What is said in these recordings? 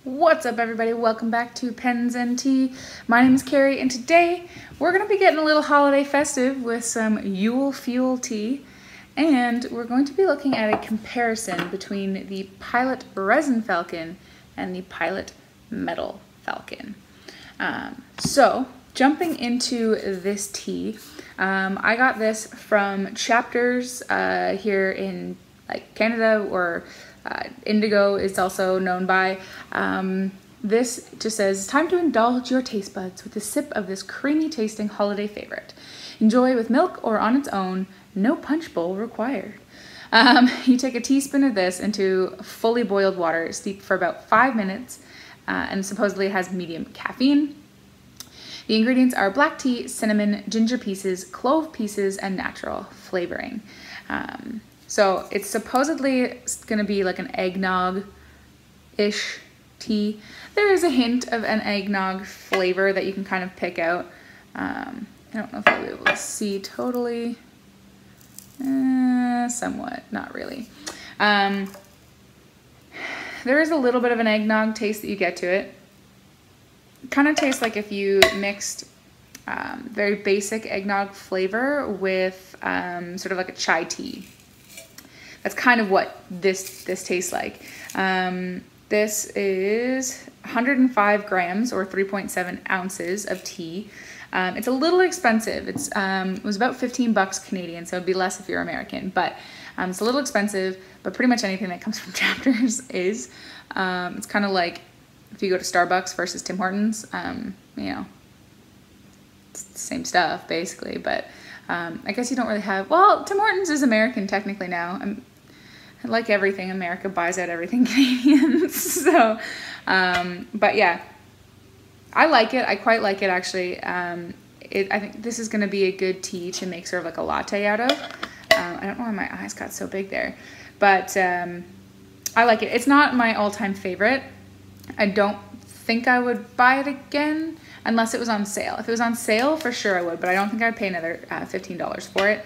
What's up, everybody? Welcome back to Pens and Tea. My name is Carrie, and today we're going to be getting a little holiday festive with some Yule Fuel tea, and we're going to be looking at a comparison between the Pilot Resin Falcon and the Pilot Metal Falcon. So, jumping into this tea, I got this from Chapters here in Canada, or Indigo is also known by. This just says, it's time to indulge your taste buds with a sip of this creamy tasting holiday favorite. Enjoy with milk or on its own, no punch bowl required. You take a teaspoon of this into fully boiled water, steep for about 5 minutes, and supposedly it has medium caffeine. The ingredients are black tea, cinnamon, ginger pieces, clove pieces, and natural flavoring. So it's supposedly going to be like an eggnog-ish tea. There is a hint of an eggnog flavor that you can kind of pick out. I don't know if I'll be able to see totally. Somewhat, not really. There is a little bit of an eggnog taste that you get to it. It kind of tastes like if you mixed very basic eggnog flavor with sort of like a chai tea. That's kind of what this tastes like. This is 105 grams or 3.7 ounces of tea. It's a little expensive. It was about 15 bucks Canadian, so it'd be less if you're American, but it's a little expensive, but pretty much anything that comes from Chapters is. It's kind of like if you go to Starbucks versus Tim Hortons, you know, it's the same stuff basically, but I guess you don't really have, well, Tim Hortons is American technically now. Like everything, America buys out everything Canadian. So, but yeah, I like it. I quite like it, actually. I think this is going to be a good tea to make sort of like a latte out of. I don't know why my eyes got so big there, but I like it. It's not my all-time favorite. I don't think I would buy it again unless it was on sale. If it was on sale, for sure I would, but I don't think I'd pay another $15 for it.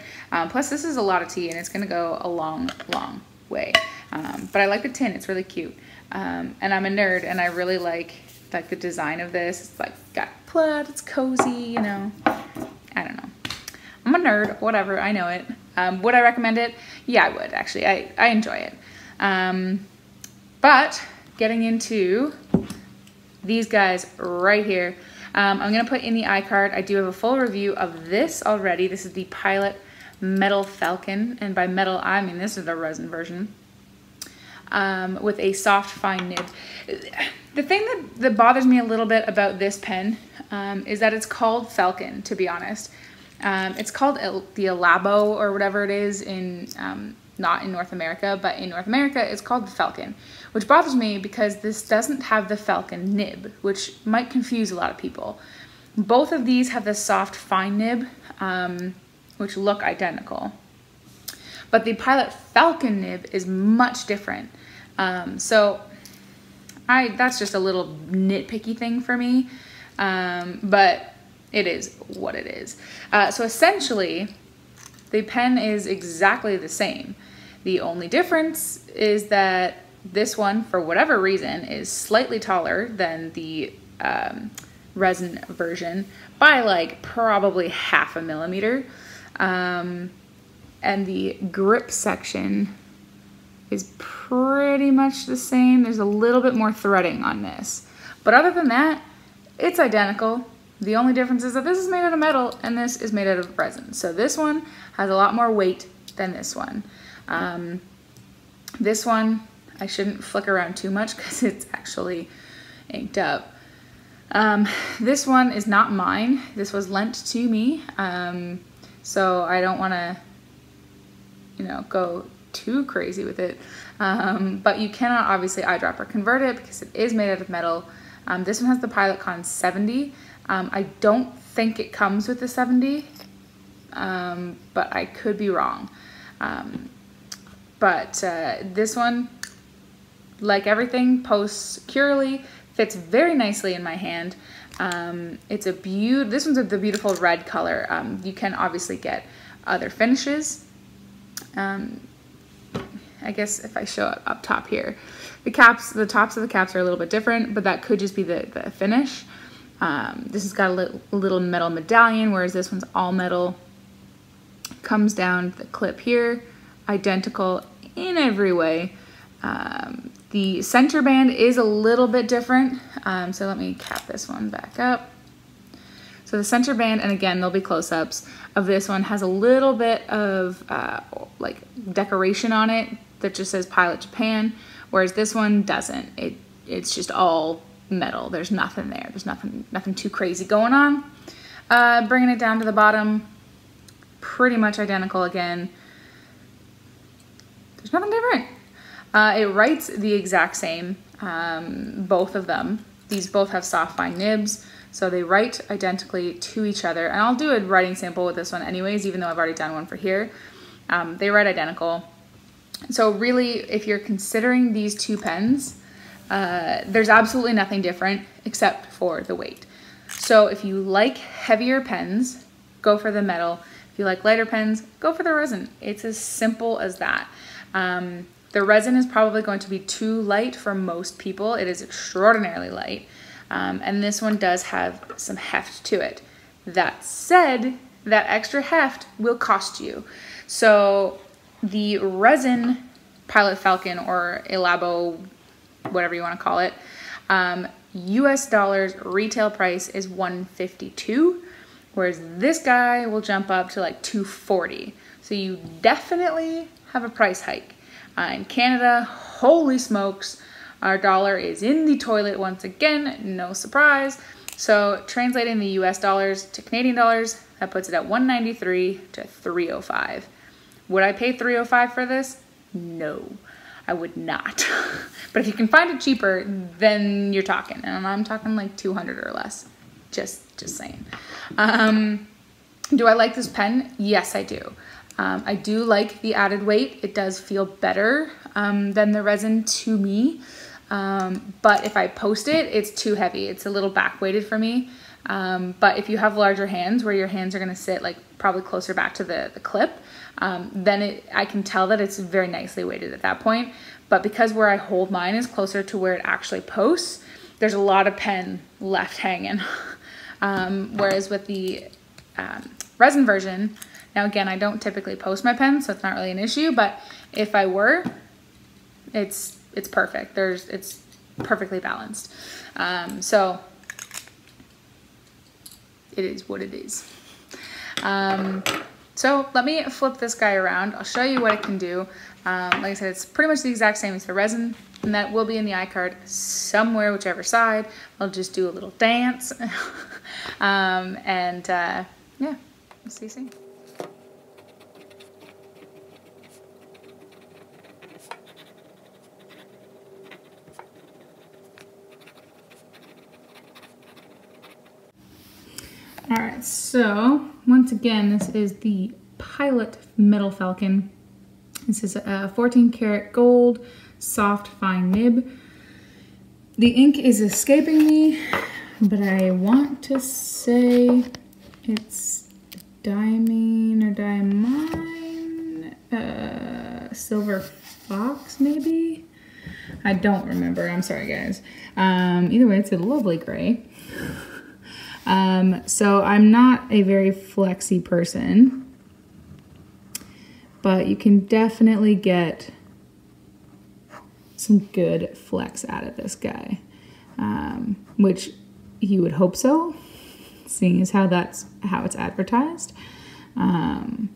Plus, this is a lot of tea, and it's going to go a long, long way. But I like the tin. It's really cute. And I'm a nerd, and I really like the design of this. It's like got plaid, it's cozy, you know. I don't know. I'm a nerd, whatever, I know it. Would I recommend it? Yeah, I would, actually. I enjoy it. But getting into these guys right here, I'm going to put in the iCard. I do have a full review of this already. This is the Pilot Metal Falcon, and by metal I mean this is the resin version, with a soft fine nib. The thing that bothers me a little bit about this pen is that it's called Falcon, to be honest. It's called the Elabo or whatever it is in not in North America, but in North America it's called the Falcon, which bothers me because this doesn't have the Falcon nib, which might confuse a lot of people. Both of these have the soft fine nib, which look identical, but the Pilot Falcon nib is much different. So that's just a little nitpicky thing for me, but it is what it is. So essentially, the pen is exactly the same. The only difference is that this one, for whatever reason, is slightly taller than the resin version by like probably ½ millimeter. And the grip section is pretty much the same. There's a little bit more threading on this, but other than that, it's identical. The only difference is that this is made out of metal and this is made out of resin. So this one has a lot more weight than this one. This one, I shouldn't flick around too much because it's actually inked up. This one is not mine. This was lent to me. So I don't want to, you know, go too crazy with it. But you cannot obviously eyedropper convert it because it is made out of metal. This one has the Pilot Con 70. I don't think it comes with the 70, but I could be wrong. But this one, like everything, posts securely, fits very nicely in my hand. This one's the beautiful red color. You can obviously get other finishes. I guess if I show it up top here, The caps, the tops of the caps are a little bit different, but that could just be the finish. This has got a little metal medallion, whereas this one's all metal. Comes down the clip here, identical in every way. The center band is a little bit different. So let me cap this one back up. So the center band, and again, there'll be close-ups of this one, has a little bit of like decoration on it that just says Pilot Japan, whereas this one doesn't. It's just all metal. There's nothing there. There's nothing too crazy going on. Bringing it down to the bottom, pretty much identical again. There's nothing different. It writes the exact same, both of them. These both have soft fine nibs, so they write identically to each other. And I'll do a writing sample with this one anyways, even though I've already done one for here. They write identical. So really, if you're considering these two pens, there's absolutely nothing different except for the weight. So if you like heavier pens, go for the metal. If you like lighter pens, go for the resin. It's as simple as that. The resin is probably going to be too light for most people. It is extraordinarily light. And this one does have some heft to it. That said, that extra heft will cost you. So the resin Pilot Falcon, or Elabo, whatever you want to call it, US dollars retail price is $152, whereas this guy will jump up to like $240. So you definitely have a price hike. In Canada, holy smokes, our dollar is in the toilet once again, no surprise. So translating the US dollars to Canadian dollars, that puts it at $193 to $305. Would I pay $305 for this? No, I would not. But if you can find it cheaper, then you're talking. And I'm talking like $200 or less. Just saying. Do I like this pen? Yes, I do. I do like the added weight. It does feel better than the resin to me. But if I post it, it's too heavy. It's a little back weighted for me. But if you have larger hands where your hands are going to sit like probably closer back to the clip, then I can tell that it's very nicely weighted at that point. But because where I hold mine is closer to where it actually posts, there's a lot of pen left hanging. Whereas with the resin version, now again, I don't typically post my pen, so it's not really an issue, but if I were, it's perfect. It's perfectly balanced. So it is what it is. So let me flip this guy around. I'll show you what it can do. Like I said, it's pretty much the exact same as the resin, and that will be in the iCard somewhere, whichever side. I'll just do a little dance. Yeah, let's see. All right, so once again, this is the Pilot Metal Falcon. This is a 14 karat gold, soft, fine nib. The ink is escaping me, but I want to say it's diamine or diamine, silver fox maybe? I don't remember, I'm sorry guys. Either way, it's a lovely gray. So I'm not a very flexy person, but you can definitely get some good flex out of this guy, which you would hope so, seeing as how it's advertised. And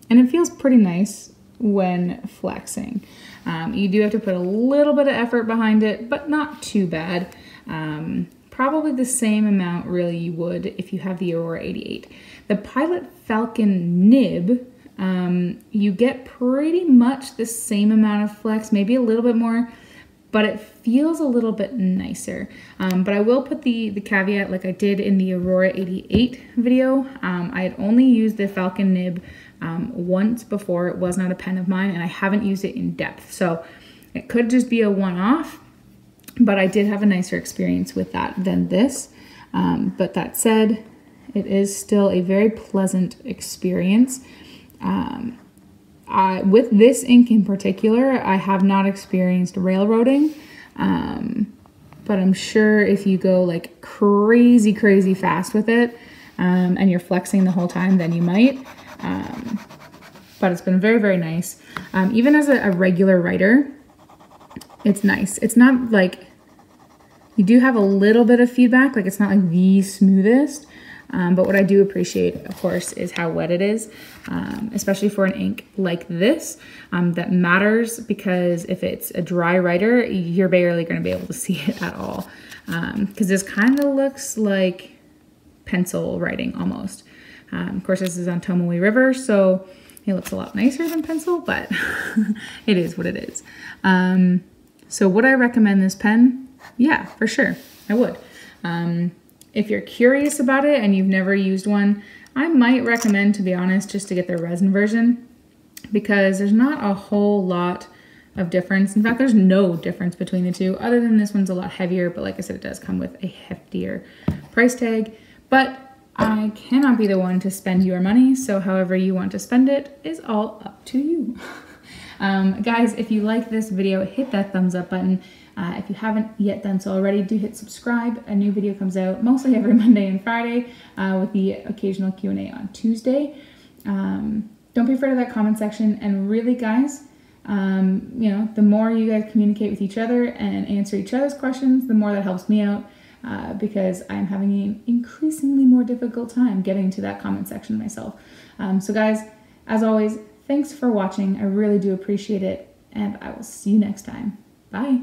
it feels pretty nice when flexing. You do have to put a little bit of effort behind it, but not too bad. Probably the same amount really you would if you have the Aurora 88. The Pilot Falcon nib, you get pretty much the same amount of flex, maybe a little bit more, but it feels a little bit nicer. But I will put the caveat like I did in the Aurora 88 video. I had only used the Falcon nib once before. It was not a pen of mine, and I haven't used it in depth. So it could just be a one-off. But I did have a nicer experience with that than this. But that said, it is still a very pleasant experience. with this ink in particular, I have not experienced railroading, but I'm sure if you go like crazy fast with it, and you're flexing the whole time, then you might. But it's been very nice. Even as a regular writer, it's nice. It's not like, you do have a little bit of feedback, like it's not like the smoothest, but what I do appreciate, of course, is how wet it is, especially for an ink like this, that matters, because if it's a dry writer, you're barely going to be able to see it at all, because this kind of looks like pencil writing almost. Of course, this is on Tomoe River, so it looks a lot nicer than pencil, but it is what it is. So would I recommend this pen? Yeah, for sure, I would. If you're curious about it and you've never used one, I might recommend, to be honest, just to get the resin version, because there's not a whole lot of difference. In fact, there's no difference between the two, other than this one's a lot heavier, but like I said, it does come with a heftier price tag. But I cannot be the one to spend your money, so however you want to spend it is all up to you. Guys, if you like this video, hit that thumbs up button. If you haven't yet done so already, do hit subscribe. A new video comes out mostly every Monday and Friday, with the occasional Q&A on Tuesday. Don't be afraid of that comment section, and really, guys, you know, the more you guys communicate with each other and answer each other's questions, the more that helps me out. Because I'm having an increasingly more difficult time getting to that comment section myself. So guys, as always, thanks for watching. I really do appreciate it, and I will see you next time. Bye.